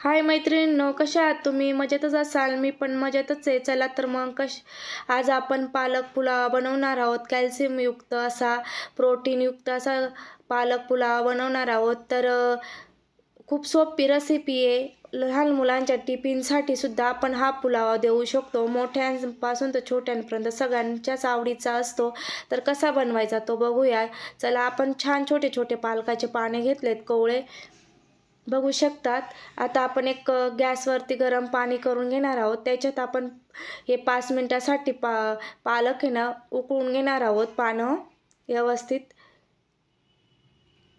हाय मैत्रिणींनो, कशा आहात तुम्ही? मजेतच असाल, मी पण मजेतच आहे. चला तर मग आज आपण पालक पुलाव बनवणार आहोत. कॅल्शियमयुक्त असा, प्रोटीनयुक्त असा पालक पुलाव बनवणार आहोत. तर खूप सोपी रेसिपी आहे. लहान मुलांच्या टिफिनसाठी सुद्धा आपण हा पुलाव देऊ शकतो. मोठ्यांपासून तर छोट्यांपर्यंत सगळ्यांच्याच आवडीचा असतो. तर कसा बनवायचा तो बघूया. चला, आपण छान छोटे छोटे पालकाचे पाने घेतलेत, कोवळे बघू शकतात. आता आपण एक गॅसवरती गरम पाणी करून घेणार आहोत. त्याच्यात आपण हे 5 मिनिटासाठी पालक आहे ना उकळून घेणार आहोत, पानं व्यवस्थित.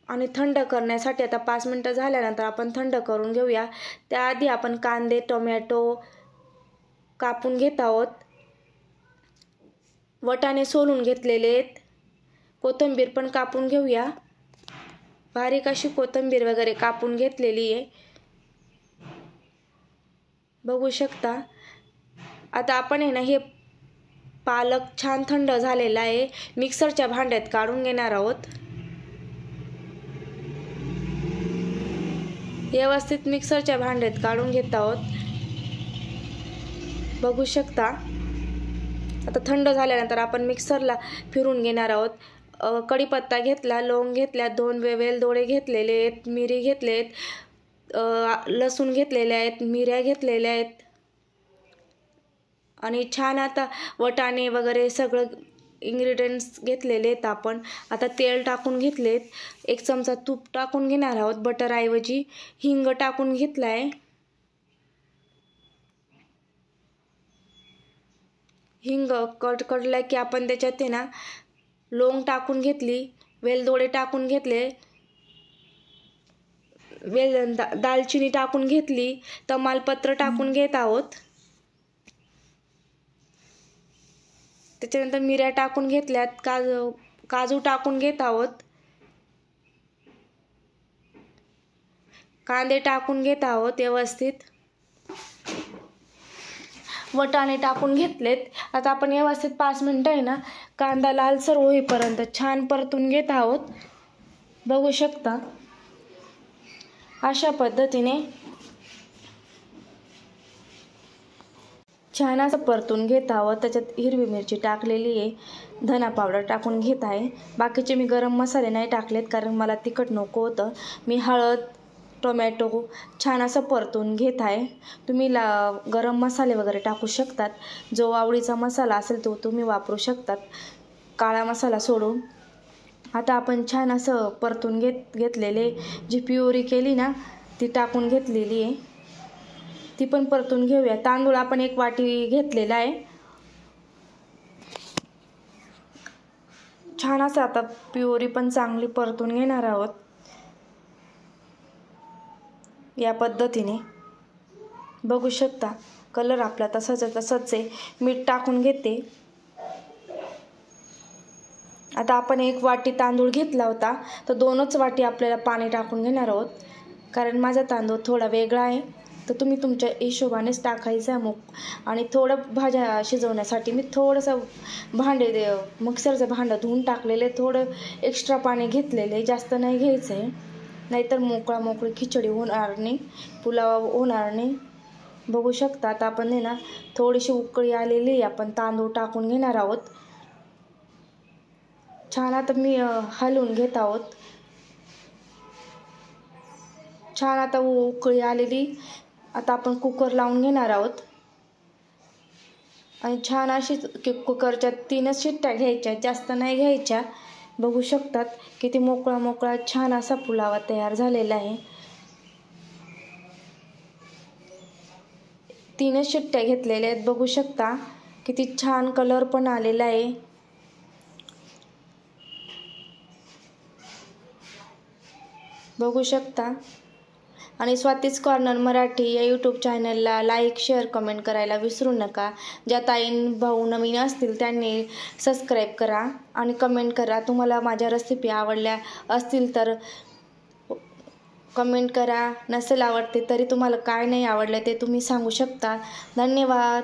आणि थंड करण्यासाठी आता 5 मिनिटं झाल्यानंतर आपण थंड करून घेऊया. त्याआधी आपण कांदे, टोमॅटो कापून घेत आहोत. वटाणे सोलून घेतलेले आहेत. कोथिंबीर पण कापून घेऊया. बारीक अशी कोथिंबीर वगैरे कापून घेतलेली आहे, बघू शकता. आता आपण आहे ना हे पालक छान थंड झालेला आहे, मिक्सरच्या भांड्यात काढून घेणार आहोत. व्यवस्थित मिक्सरच्या भांड्यात काढून घेत आहोत, बघू शकता. आता थंड झाल्यानंतर आपण मिक्सरला फिरून घेणार आहोत. कढीपत्ता घेतला, लवंग घेतल्या, 2 वेलदोडे घेतलेले आहेत, मिरी घेतलेत, लसूण घेतलेले आहेत, मिऱ्या घेतलेल्या आहेत. आणि छान आता वटाणे वगैरे सगळं इन्ग्रेडियंट्स घेतलेले आहेत आपण. आता तेल टाकून घेतलेत. 1 चमचा तूप टाकून घेणार आहोत बटरऐवजी. हिंग टाकून घेतला आहे. हिंग कडला की आपण त्याच्यात आहे ना लवंग टाकून घेतली, वेलदोडे टाकून घेतले, दालचिनी टाकून घेतली, तमालपत्र टाकून घेत आहोत. त्याच्यानंतर मिऱ्या टाकून घेतल्यात, काजू टाकून घेत आहोत, कांदे टाकून घेत आहोत व्यवस्थित, वटाणे टाकून घेतलेत. आता आपण व्यवस्थित 5 मिनिटं आहे ना कांदा लालसर होईपर्यंत छान परतून घेत आहोत, बघू शकता. अशा पद्धतीने छान असं परतून घेत आहोत. त्याच्यात हिरवी मिरची टाकलेली आहे, धना पावडर टाकून घेत आहे. बाकीचे मी गरम मसाले नाही टाकलेत कारण मला तिखट नको होतं. मी हळद, टोमॅटो छान असं परतून घेत आहे. तुम्ही गरम मसाले वगैरे टाकू शकतात. जो आवडीचा मसाला असेल तो तुम्ही वापरू शकतात, काळा मसाला सोडून. आता आपण छान असं परतून घेतलेले जी प्युरी केली ना ती टाकून घेतलेली आहे, ती पण परतून घेऊया. तांदूळ आपण 1 वाटी घेतलेला आहे. छान असं आता प्युरी पण चांगली परतून घेणार आहोत या पद्धतीने, बघू शकता. कलर आपला तसाच आहे. मीठ टाकून घेते. आता आपण 1 वाटी तांदूळ घेतला होता तर 2च वाटी आपल्याला पाणी टाकून घेणार आहोत, कारण माझा तांदूळ थोडा वेगळा आहे. तर तुम्ही तुमच्या हिशोबानेच टाकायचा आहे. आणि थोडं भाज्या शिजवण्यासाठी मी थोडंसं मिक्सरचं भांडं धुवून टाकलेलं आहे. थोडं एक्स्ट्रा पाणी घेतलेलं आहे, जास्त नाही घ्यायचं आहे, नाहीतर मोकळी खिचडी होणार नाही, पुलाव होणार नाही, बघू शकता. आता आपण आहे ना थोडीशी उकळी आलेली आहे, आपण तांदूळ टाकून घेणार आहोत. छान आता मी हलवून घेत आहोत. छान आता उकळी आलेली. आता आपण कुकर लावून घेणार आहोत आणि छान अशी कुकरच्या 3च शिट्ट्या घ्यायच्या, जास्त नाही घ्यायच्या. बघू शकतात किती मोकळा छान असा पुलाव तयार झालेला आहे. 3च शिट्ट्या घेतलेल्या आहेत, बघू शकता. किती छान कलर पण आलेला आहे, बघू शकता. आणि स्वातीज कॉर्नर मराठी या यूट्यूब चॅनलला लाईक, शेअर, कमेंट करायला विसरू नका. ज्या ताईन भाऊ नवीन असतील त्यांनी सबस्क्राईब करा आणि कमेंट करा. तुम्हाला माझ्या रेसिपी आवडल्या असतील तर कमेंट करा. नसेल आवडते तरी तुम्हाला काय नाही आवडलं ते तुम्ही सांगू शकता. धन्यवाद.